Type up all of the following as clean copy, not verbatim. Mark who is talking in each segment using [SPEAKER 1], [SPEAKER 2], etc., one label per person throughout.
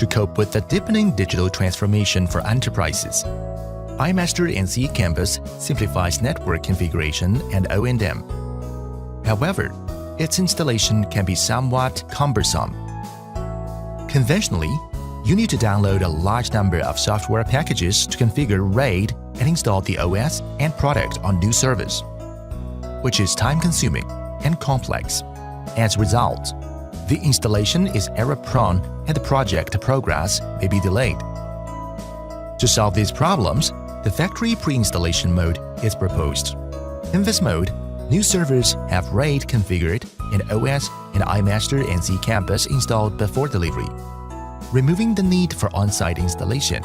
[SPEAKER 1] To cope with the deepening digital transformation for enterprises, iMaster NCE-Campus simplifies network configuration and O&M. However, its installation can be somewhat cumbersome. Conventionally, you need to download a large number of software packages to configure RAID and install the OS and product on new servers, which is time-consuming and complex. As a result, the installation is error-prone and the project progress may be delayed. To solve these problems, the factory pre-installation mode is proposed. In this mode, new servers have RAID configured and OS and iMaster NCE-Campus installed before delivery, removing the need for on-site installation.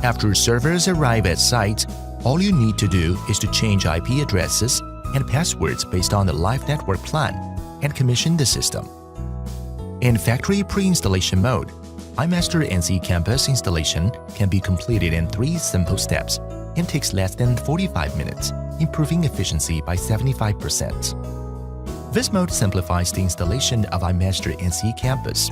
[SPEAKER 1] After servers arrive at site, all you need to do is to change IP addresses and passwords based on the live network plan and commission the system. In factory pre-installation mode, iMaster NCE-Campus installation can be completed in 3 simple steps and takes less than 45 minutes, improving efficiency by 75%. This mode simplifies the installation of iMaster NCE-Campus.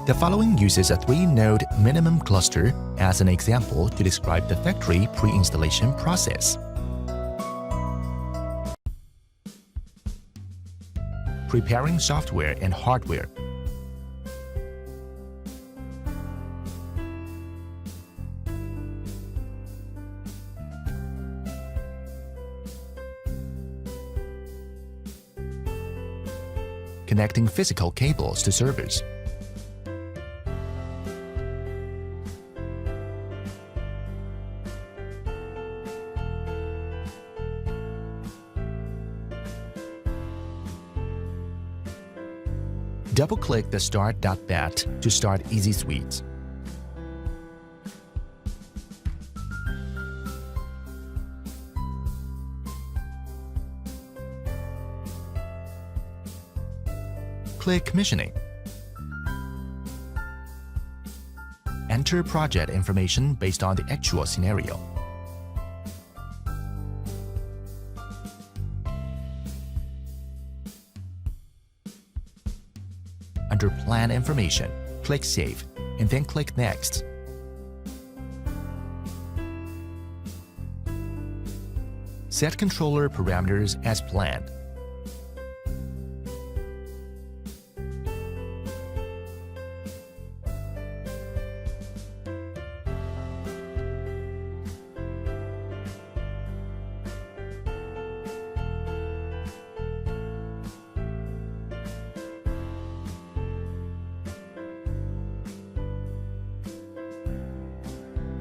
[SPEAKER 1] The following uses a 3-node minimum cluster as an example to describe the factory pre-installation process. Preparing software and hardware. Connecting physical cables to servers. Double-click the Start.bat to start Easy Suite. Click Commissioning. Enter project information based on the actual scenario. Under Plan Information, click Save, and then click Next. Set controller parameters as planned.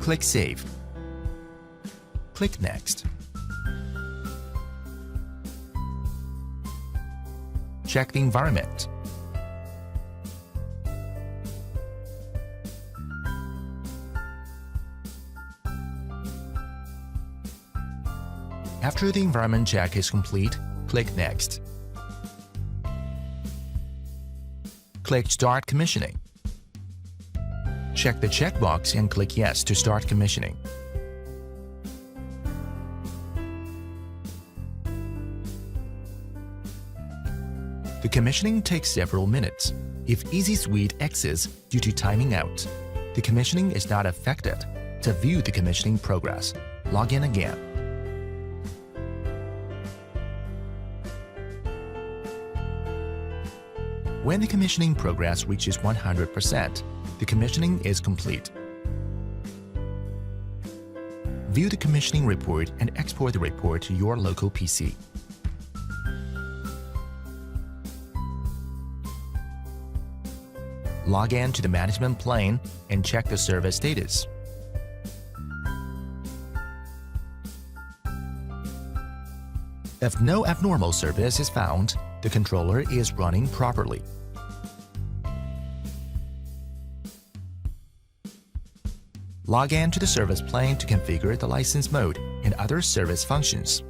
[SPEAKER 1] Click Save. Click Next. Check the environment. After the environment check is complete, click Next. Click Start Commissioning. Check the checkbox and click Yes to start commissioning. The commissioning takes several minutes. If Easy Suite exits due to timing out, the commissioning is not affected. To view the commissioning progress, log in again. When the commissioning progress reaches 100%, the commissioning is complete. View the commissioning report and export the report to your local PC. Log in to the management plane and check the service status. If no abnormal service is found, the controller is running properly. Log in to the service plane to configure the license mode and other service functions.